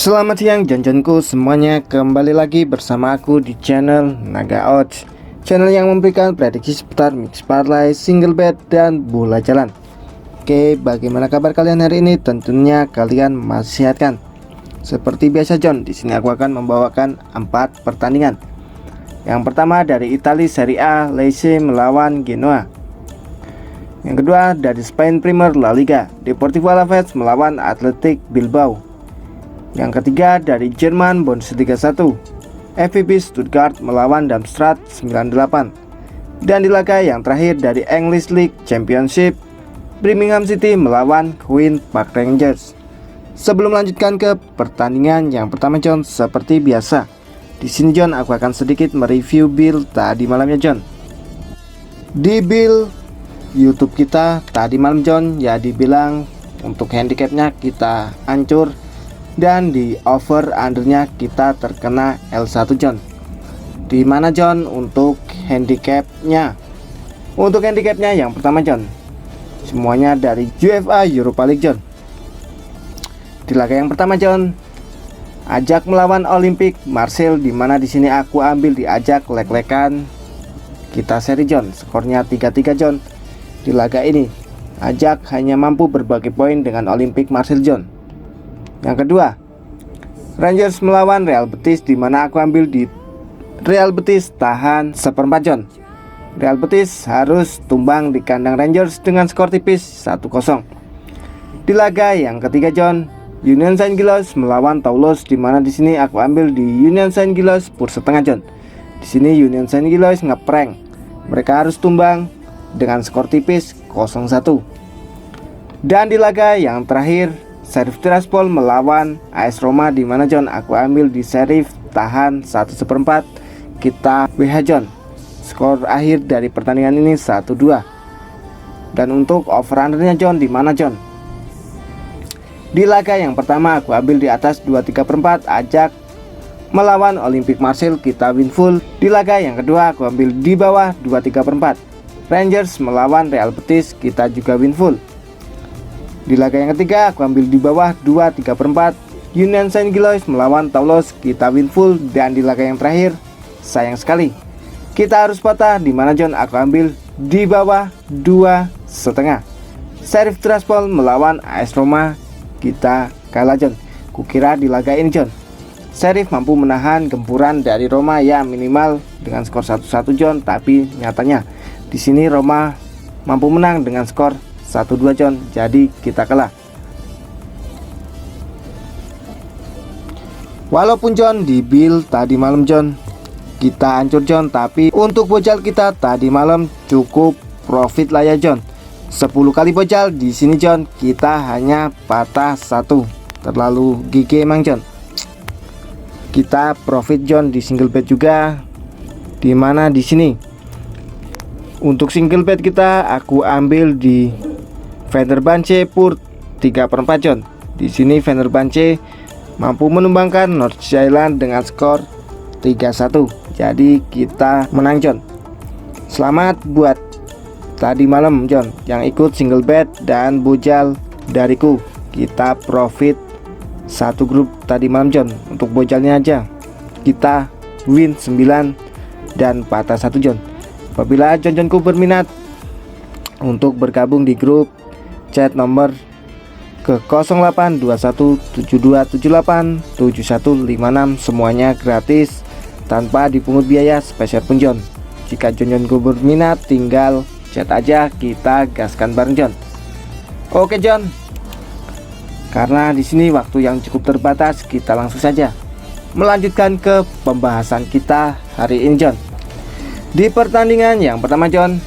Selamat siang Jon-Jonku semuanya, kembali lagi bersama aku di channel Naga Odds, channel yang memberikan prediksi seputar mix parlay, single bet, dan bola jalan. Oke, bagaimana kabar kalian hari ini? Tentunya kalian masih sehat kan? Seperti biasa Jon, di sini aku akan membawakan 4 pertandingan. Yang pertama dari Italia Serie A, Lecce melawan Genoa. Yang kedua dari Spain Premier La Liga, Deportivo Alaves melawan Athletic Bilbao. Yang ketiga dari Jerman Bundesliga 1, VfB Stuttgart melawan Darmstadt 98. Dan di laga yang terakhir dari English League Championship, Birmingham City melawan Queen Park Rangers. Sebelum melanjutkan ke pertandingan yang pertama John, seperti biasa di sini John aku akan sedikit mereview build tadi malamnya John. Di build YouTube kita tadi malam John, ya dibilang untuk handicapnya kita hancur, dan di over undernya kita terkena L1 John. Di mana John untuk handicapnya? Untuk handicapnya yang pertama John, semuanya dari UEFA Europa League John. Di laga yang pertama John, Ajax melawan Olympique Marseille, di mana di sini aku ambil di Ajax lek-lekan kita seri John. Skornya 3-3 John. Di laga ini Ajax hanya mampu berbagi poin dengan Olympique Marseille John. Yang kedua, Rangers melawan Real Betis, di mana aku ambil di Real Betis tahan 1/4 John. Real Betis harus tumbang di kandang Rangers dengan skor tipis 1-0. Di laga yang ketiga John, Union Saint-Gilloise melawan Toulouse, di mana di sini aku ambil di Union Saint-Gilloise +1/2 John. Di sini Union Saint-Gilloise ngeprank, mereka harus tumbang dengan skor tipis 0-1. Dan di laga yang terakhir, Sheriff Tiraspol melawan AS Roma, di mana John aku ambil di Sheriff tahan 1/4 kita WH John. Skor akhir dari pertandingan ini 1-2. Dan untuk over undernya John di mana John? Di laga yang pertama aku ambil di atas 2/3 Ajax melawan Olympique Marseille, kita win full. Di laga yang kedua aku ambil di bawah 2/3 Rangers melawan Real Betis, kita juga win full. Di laga yang ketiga aku ambil di bawah 2/3 Union Saint-Gilloise melawan Toulouse, kita win full. Dan di laga yang terakhir sayang sekali kita harus patah, di mana John aku ambil di bawah 2,5 Sheriff Tiraspol melawan AS Roma, kita kalah John. Kukira di laga ini John Sheriff mampu menahan gempuran dari Roma, ya minimal dengan skor 1-1 John, tapi nyatanya di sini Roma mampu menang dengan skor 1-2 John, jadi kita kalah. Walaupun John di build tadi malam John kita hancur John, tapi untuk bocal kita tadi malam cukup profit lah ya John. 10 kali bocal di sini John kita hanya patah 1. Terlalu GG emang John. Kita profit John di single bet juga, di mana di sini untuk single bet kita aku ambil di Fenerbahce pur 3/4 John. Di sini Fenerbahce mampu menumbangkan North Zealand dengan skor 3-1. Jadi kita menang John. Selamat buat tadi malam John yang ikut single bet dan bojal dariku. Kita profit satu grup tadi malam John. Untuk bojalnya aja kita win 9 dan patah 1 John. Apabila Jon-Jonku berminat untuk bergabung di grup, chat nomor ke 082172787156, semuanya gratis tanpa dipungut biaya spesial pun John. Jika Jon-Jonku berminat tinggal chat aja, kita gaskan bareng John. Oke John, karena di sini waktu yang cukup terbatas, kita langsung saja melanjutkan ke pembahasan kita hari ini John. Di pertandingan yang pertama John,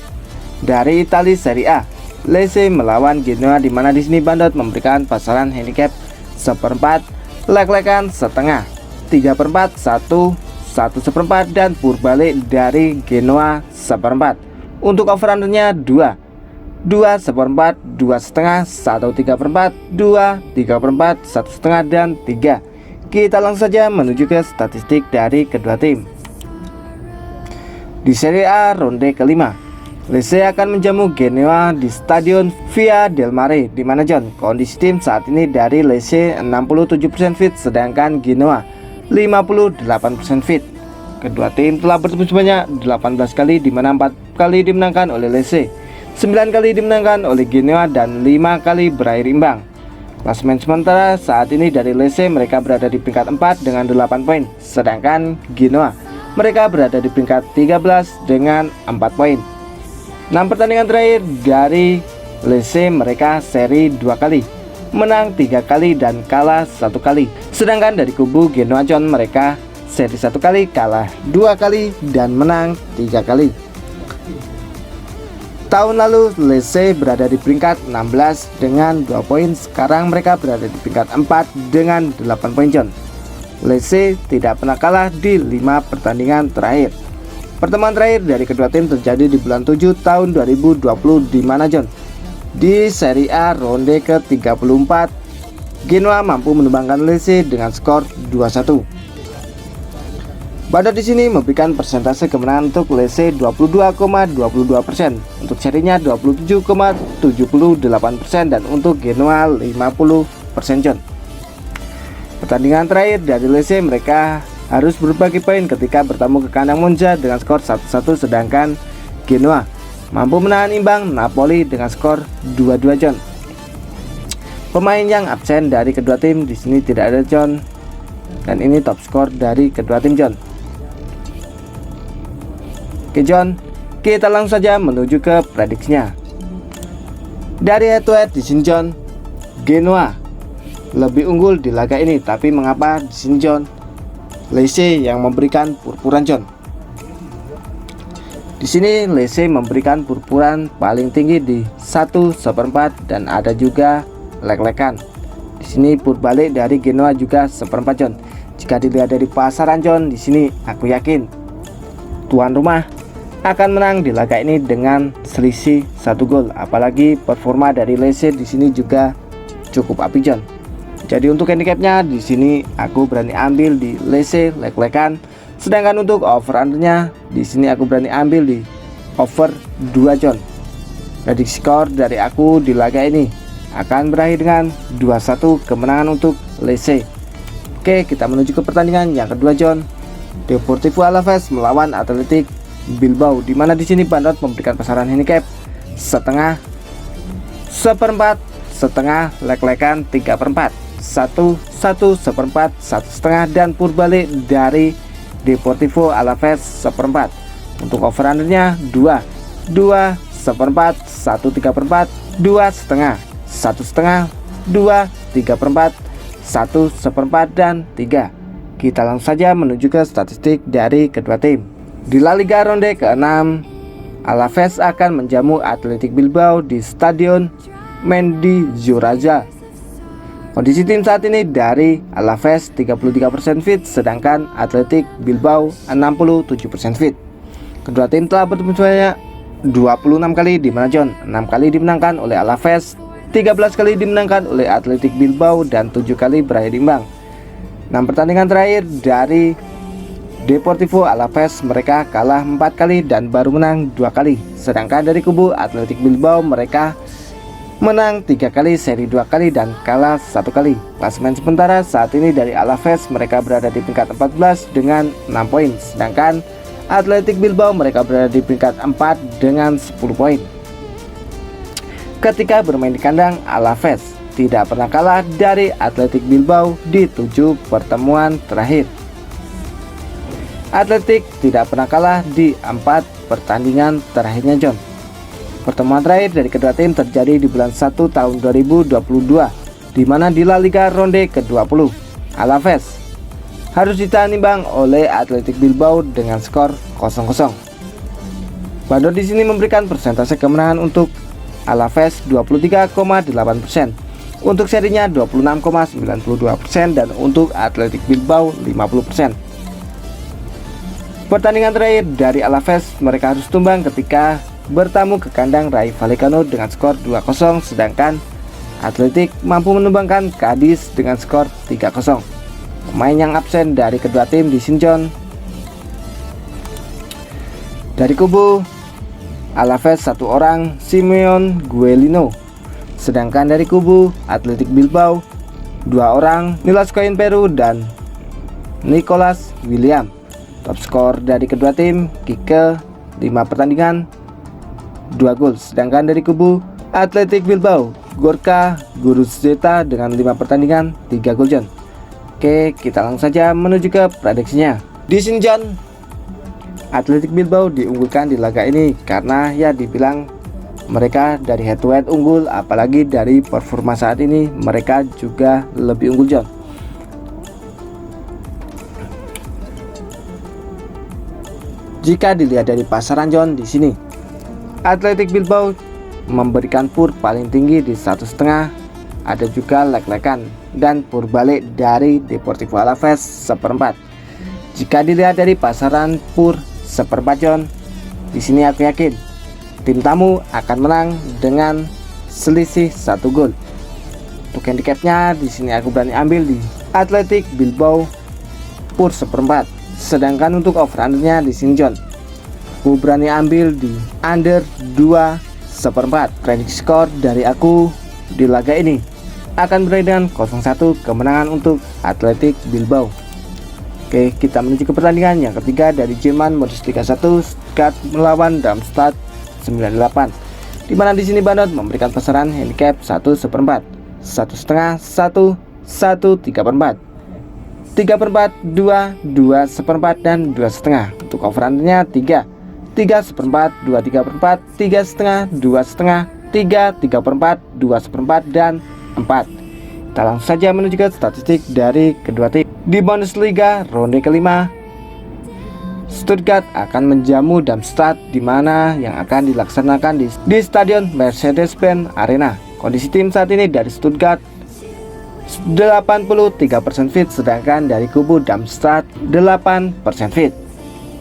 dari Italia Serie A, Lecce melawan Genoa, di mana di sini Bandot memberikan pasaran handicap 1/4, lek-lekan setengah, 3/4, 1/4 dan purbalik dari Genoa 1/4. Untuk over undernya 2/4, 2,5, 1/3, 2/3, 1/5 dan 3. Kita langsung saja menuju ke statistik dari kedua tim. Di Serie A ronde kelima, Lecce akan menjamu Genoa di Stadion Via del Mare, di mana John, kondisi tim saat ini dari Lecce 67% fit sedangkan Genoa 58% fit. Kedua tim telah bertemu sebanyak 18 kali, di mana 4 kali dimenangkan oleh Lecce, 9 kali dimenangkan oleh Genoa dan 5 kali berakhir imbang. Klasemen sementara saat ini dari Lecce, mereka berada di peringkat 4 dengan 8 poin, sedangkan Genoa mereka berada di peringkat 13 dengan 4 poin. 6 pertandingan terakhir dari Lecce, mereka seri 2 kali, menang 3 kali dan kalah 1 kali. Sedangkan dari kubu Genoa John, mereka seri 1 kali, kalah 2 kali dan menang 3 kali. Tahun lalu Lecce berada di peringkat 16 dengan 2 poin, sekarang mereka berada di peringkat 4 dengan 8 poin John. Lecce tidak pernah kalah di 5 pertandingan terakhir. Pertemuan terakhir dari kedua tim terjadi di bulan 7 tahun 2020, di mana John, di Serie A ronde ke-34 Genoa mampu menumbangkan Lecce dengan skor 2-1. Badar di sini memberikan persentase kemenangan untuk Lecce 22,22%, untuk serinya 27,78% dan untuk Genoa 50% John. Pertandingan terakhir dari Lecce, mereka harus berbagi poin ketika bertemu ke kandang Monza dengan skor 1-1, sedangkan Genoa mampu menahan imbang Napoli dengan skor 2-2 John. Pemain yang absen dari kedua tim di sini tidak ada John, dan ini top skor dari kedua tim John. Oke John, kita langsung saja menuju ke prediksinya. Dari head to head di sini John, Genoa lebih unggul di laga ini, tapi mengapa di sini John? Lecce yang memberikan purpuran John. Di sini Lecce memberikan purpuran paling tinggi di 1/4 dan ada juga lek-lekan. Di sini pur balik dari Genoa juga 1/4 John. Jika dilihat dari pasaran John, di sini aku yakin tuan rumah akan menang di laga ini dengan selisih 1 gol. Apalagi performa dari Lecce di sini juga cukup apik John. Jadi untuk handicapnya di sini aku berani ambil di Lecce lek-lekan. Sedangkan untuk over undernya di sini aku berani ambil di over 2 John. Prediksi skor dari aku di laga ini akan berakhir dengan 2-1 kemenangan untuk Lecce. Oke, kita menuju ke pertandingan yang kedua John. Deportivo Alaves melawan Athletic Bilbao, di mana di sini Bandot memberikan pasaran handicap setengah, 1/4, setengah, lek-lekan 3/4, 1/1/4, 1/2 dan purbalik dari Deportivo Alaves 1/4. Untuk over undernya 2, 2/1/4, 1/3/4, 2/2, 1/2, 2, 3/4, 1/1/4 dan 3. Kita langsung saja menuju ke statistik dari kedua tim. Di La Liga ronde ke-6, Alaves akan menjamu Athletic Bilbao di Stadion Mendizorroza. Kondisi tim saat ini dari Alaves 33% fit, sedangkan Athletic Bilbao 67% fit. Kedua tim telah bertemu sebanyak 26 kali, di mana John 6 kali dimenangkan oleh Alaves, 13 kali dimenangkan oleh Athletic Bilbao dan 7 kali berakhir imbang. 6 pertandingan terakhir dari Deportivo Alaves, mereka kalah 4 kali dan baru menang 2 kali. Sedangkan dari kubu Athletic Bilbao, mereka menang 3 kali, seri 2 kali dan kalah 1 kali. Klasemen sementara saat ini dari Alaves, mereka berada di peringkat 14 dengan 6 poin. Sedangkan Athletic Bilbao mereka berada di peringkat 4 dengan 10 poin. Ketika bermain di kandang, Alaves tidak pernah kalah dari Athletic Bilbao di 7 pertemuan terakhir. Athletic tidak pernah kalah di 4 pertandingan terakhirnya John. Pertemuan terakhir dari kedua tim terjadi di bulan 1 tahun 2022, di mana di La Liga ronde ke-20 Alaves harus ditahan imbang oleh Athletic Bilbao dengan skor 0-0. Bandor di sini memberikan persentase kemenangan untuk Alaves 23,8%, untuk serinya 26,92% dan untuk Athletic Bilbao 50%. Pertandingan terakhir dari Alaves, mereka harus tumbang ketika bertamu ke kandang Rayo Vallecano dengan skor 2-0, sedangkan Athletic mampu menumbangkan Cadiz dengan skor 3-0. Pemain yang absen dari kedua tim di sini John. Dari kubu Alaves 1 orang Simeon Guelino. Sedangkan dari kubu Athletic Bilbao 2 orang Milos Koin-Peru dan Nicholas William. Top skor dari kedua tim Kike 5 pertandingan 2 gol. Sedangkan dari kubu Athletic Bilbao Gorka Guruzeta dengan 5 pertandingan 3 gol John. Oke, kita langsung saja menuju ke prediksinya. Di sini John, Athletic Bilbao diunggulkan di laga ini karena ya dibilang mereka dari head to head unggul, apalagi dari performa saat ini mereka juga lebih unggul John. Jika dilihat dari pasaran John di sini, Athletic Bilbao memberikan pur paling tinggi di 1,5, ada juga lek-lekan dan pur balik dari Deportivo Alaves 1/4. Jika dilihat dari pasaran pur 1/4 John, di sini aku yakin tim tamu akan menang dengan selisih 1 gol. Untuk handicapnya di sini aku berani ambil di Athletic Bilbao pur 1/4. Sedangkan untuk over-undernya di sini John, aku berani ambil di under 2/4. Prediksi skor dari aku di laga ini akan berakhir dengan 0-1 kemenangan untuk Athletic Bilbao. Oke, kita menuju ke pertandingan yang ketiga dari Jerman modus Liga 1 Stuttgart melawan Darmstadt 98. Di mana di sini Bandot memberikan pasaran handicap 1/4, 1,5, 1, 1, 3/4, 3/4, 2, 2/4 dan 2,5. Untuk overrunnya 3, 3/4, 2, 3/4, 3,5, 2,5, 3, 3/4, 2/4 dan 4. Kita langsung saja menuju ke statistik dari kedua tim. Di Bundesliga ronde kelima, Stuttgart akan menjamu Darmstadt di mana yang akan dilaksanakan di Stadion Mercedes-Benz Arena. Kondisi tim saat ini dari Stuttgart 83% fit, sedangkan dari kubu Darmstadt 8% fit.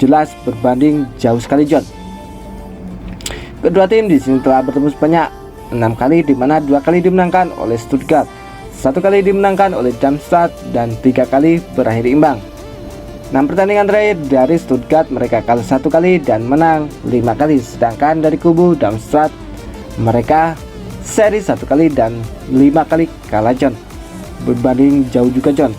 Jelas berbanding jauh sekali John. Kedua tim di sini telah bertemu sebanyak 6 kali, di mana 2 kali dimenangkan oleh Stuttgart, 1 kali dimenangkan oleh Darmstadt dan 3 kali berakhir imbang. 6 pertandingan terakhir dari Stuttgart mereka kalah 1 kali dan menang 5 kali. Sedangkan dari kubu Darmstadt mereka seri 1 kali dan 5 kali kalah John. Berbanding jauh juga John.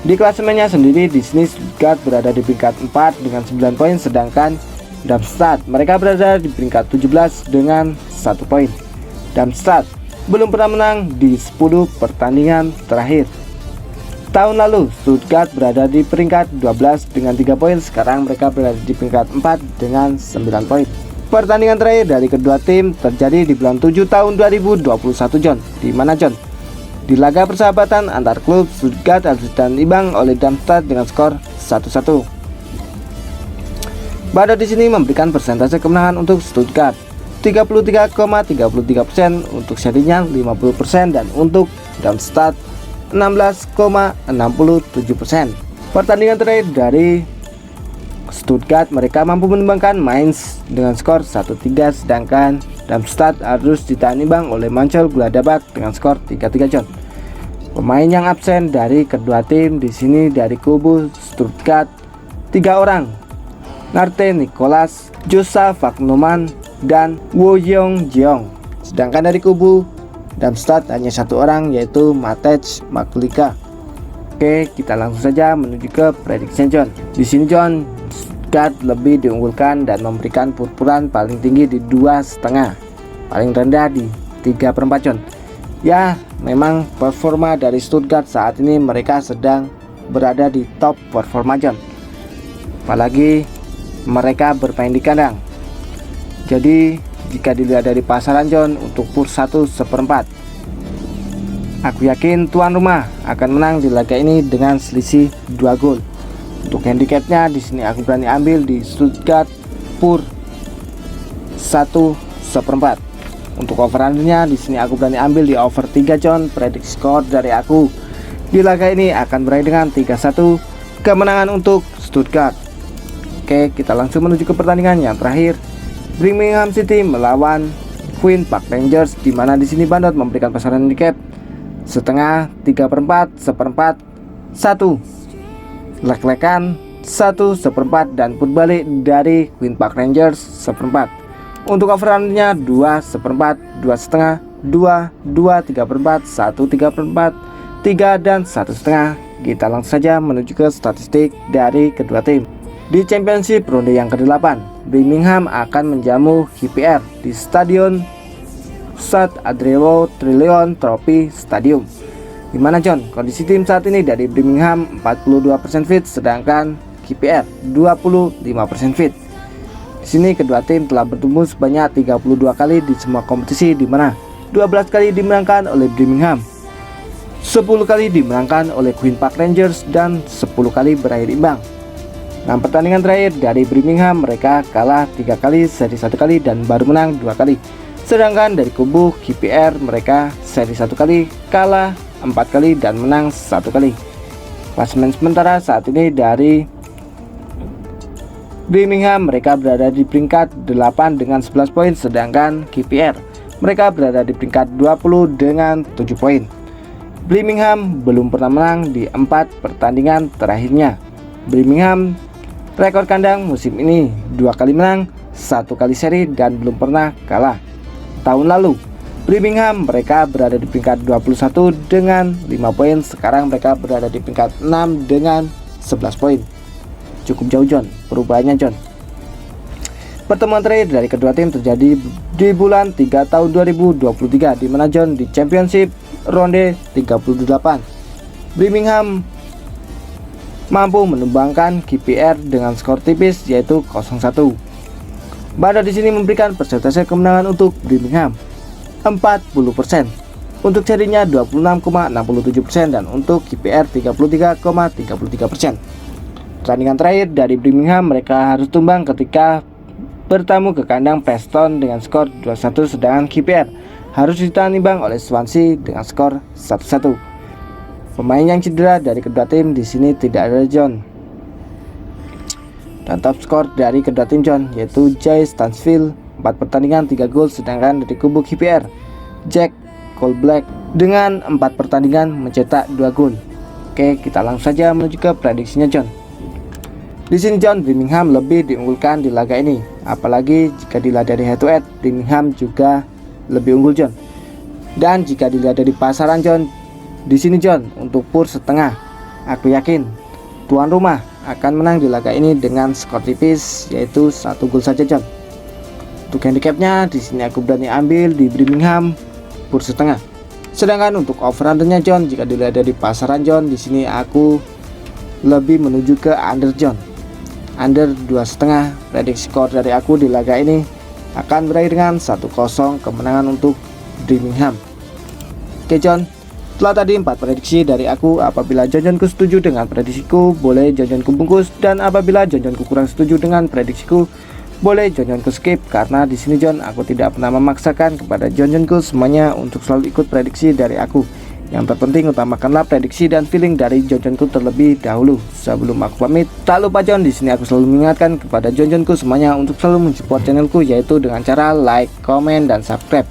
Di klasemennya sendiri di sini Stuttgart berada di peringkat 4 dengan 9 poin, sedangkan Darmstadt mereka berada di peringkat 17 dengan 1 poin. Darmstadt belum pernah menang di 10 pertandingan terakhir. Tahun lalu Stuttgart berada di peringkat 12 dengan 3 poin, sekarang mereka berada di peringkat 4 dengan 9 poin. Pertandingan terakhir dari kedua tim terjadi di bulan 7 tahun 2021 John. Di mana John? Di laga persahabatan antar klub, Stuttgart harus ditahan imbang oleh Darmstadt dengan skor 1-1. Bandot di sini memberikan persentase kemenangan untuk Stuttgart 33,33%, untuk serinya 50%, dan untuk Darmstadt 16,67%. Pertandingan terakhir dari Stuttgart mereka mampu menumbangkan Mainz dengan skor 1-3, sedangkan Darmstadt harus ditahan imbang oleh Mönchengladbach dengan skor 3-3 John. Pemain yang absen dari kedua tim di sini dari kubu Stuttgart 3 orang, Narte Nicholas, Josa Wagnumann dan Woyong Jeong. Sedangkan dari kubu Darmstadt hanya 1 orang, yaitu Matej Maklika. Oke, kita langsung saja menuju ke prediksi John. Di sini John, Stuttgart lebih diunggulkan dan memberikan pur-puran paling tinggi di 2,5, paling rendah di 3/4 John. Ya, memang performa dari Stuttgart saat ini mereka sedang berada di top performa John. Apalagi mereka bermain di kandang. Jadi jika dilihat dari pasaran John untuk pur 1/4, aku yakin tuan rumah akan menang di laga ini dengan selisih 2 gol. Untuk handicapnya di sini aku berani ambil di Stuttgart pur 1/4. Untuk over-undernya di sini aku berani ambil di over 3 John. Prediksi skor dari aku di laga ini akan berakhir dengan 3-1 kemenangan untuk Stuttgart. Oke, kita langsung menuju ke pertandingan yang terakhir, Birmingham City melawan Queen Park Rangers, di mana di sini Bandot memberikan pasaran handicap 1/2, 3/4, 1/4, 1, lek-lekan 1/4 dan put balik dari Queen Park Rangers 1/4. Untuk overrunnya 2 seperempat, 2 setengah, 2, 2, 3 perempat, 1, 3 perempat, 3, dan 1 setengah. Kita langsung saja menuju ke statistik dari kedua tim. Di Championship ronde yang ke-8, Birmingham akan menjamu QPR di Stadion St. Andrew Trillion Trophy Stadium. Gimana John, kondisi tim saat ini? Dari Birmingham 42% fit, sedangkan QPR 25% fit. Di sini kedua tim telah bertemu sebanyak 32 kali di semua kompetisi, di mana 12 kali dimenangkan oleh Birmingham, 10 kali dimenangkan oleh Queen Park Rangers, dan 10 kali berakhir imbang. 6 pertandingan terakhir dari Birmingham, mereka kalah 3 kali, seri 1 kali, dan baru menang 2 kali. Sedangkan dari kubu QPR, mereka seri 1 kali, kalah 4 kali, dan menang 1 kali. Klasemen sementara saat ini dari Birmingham, mereka berada di peringkat 8 dengan 11 poin, sedangkan QPR mereka berada di peringkat 20 dengan 7 poin. Birmingham belum pernah menang di 4 pertandingan terakhirnya. Birmingham rekor kandang musim ini 2 kali menang, 1 kali seri, dan belum pernah kalah. Tahun lalu Birmingham mereka berada di peringkat 21 dengan 5 poin, sekarang mereka berada di peringkat 6 dengan 11 poin. Cukup jauh John perubahannya John. Pertemuan terakhir dari kedua tim terjadi di bulan 3 tahun 2023, di mana John di Championship ronde 38 Birmingham mampu menumbangkan QPR dengan skor tipis yaitu 0-1. Bada di sini memberikan persentase kemenangan untuk Birmingham 40%, untuk serinya 26,67%, dan untuk QPR 33,33%. Pertandingan terakhir dari Birmingham, mereka harus tumbang ketika bertamu ke kandang Preston dengan skor 2-1, sedangkan QPR harus ditahan imbang oleh Swansea dengan skor 1-1. Pemain yang cedera dari kedua tim di sini tidak ada John. Dan top skor dari kedua tim John yaitu Jay Stansfield 4 pertandingan 3 gol, sedangkan dari kubu QPR Jack Colback dengan 4 pertandingan mencetak 2 gol. Oke, kita langsung saja menuju ke prediksinya John. Di sini John, Birmingham lebih diunggulkan di laga ini, apalagi jika dilihat dari head to head, Birmingham juga lebih unggul John. Dan jika dilihat dari pasaran John, di sini John untuk pur setengah, aku yakin tuan rumah akan menang di laga ini dengan skor tipis yaitu 1 gol saja John. Untuk handicapnya di sini aku berani ambil di Birmingham pur setengah. Sedangkan untuk over undernya John, jika dilihat dari pasaran John, di sini aku lebih menuju ke under John. Under 2,5. Prediksi skor dari aku di laga ini akan berakhir dengan 1-0 kemenangan untuk Birmingham. Oke John, setelah tadi 4 prediksi dari aku, apabila Jonjonku setuju dengan prediksiku, boleh Jonjonku bungkus, dan apabila Jonjonku kurang setuju dengan prediksiku, boleh Jonjonku skip. Karena di sini John, aku tidak pernah memaksakan kepada Jonjonku semuanya untuk selalu ikut prediksi dari aku. Yang terpenting utamakanlah prediksi dan feeling dari Jonjonku terlebih dahulu. Sebelum aku pamit, tak lupa John, di sini aku selalu mengingatkan kepada Jonjonku semuanya untuk selalu mensupport channelku, yaitu dengan cara like, comment, dan subscribe.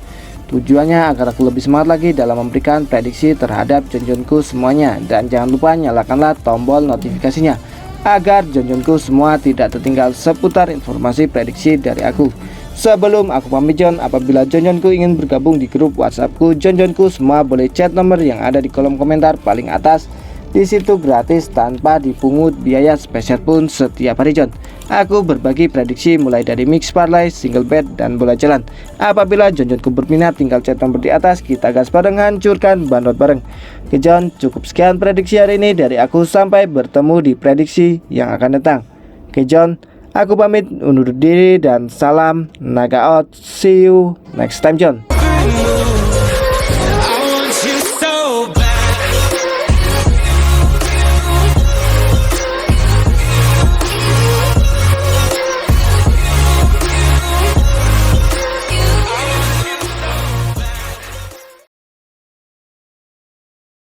Tujuannya agar aku lebih semangat lagi dalam memberikan prediksi terhadap Jonjonku semuanya. Dan jangan lupa nyalakanlah tombol notifikasinya agar Jonjonku semua tidak tertinggal seputar informasi prediksi dari aku. Sebelum aku pamit John, apabila Jonjonku ingin bergabung di grup WhatsAppku Jonjonku semua, boleh chat nomor yang ada di kolom komentar paling atas. Di situ gratis tanpa dipungut biaya spesial pun setiap hari John. Aku berbagi prediksi mulai dari mix parlay, single bet, dan bola jalan. Apabila Jonjonku berminat, tinggal chat nomor di atas, kita gas bareng, hancurkan bandot bareng. Oke John, cukup sekian prediksi hari ini dari aku, sampai bertemu di prediksi yang akan datang. Oke John, aku pamit undur diri dan salam Naga out. See you next time John.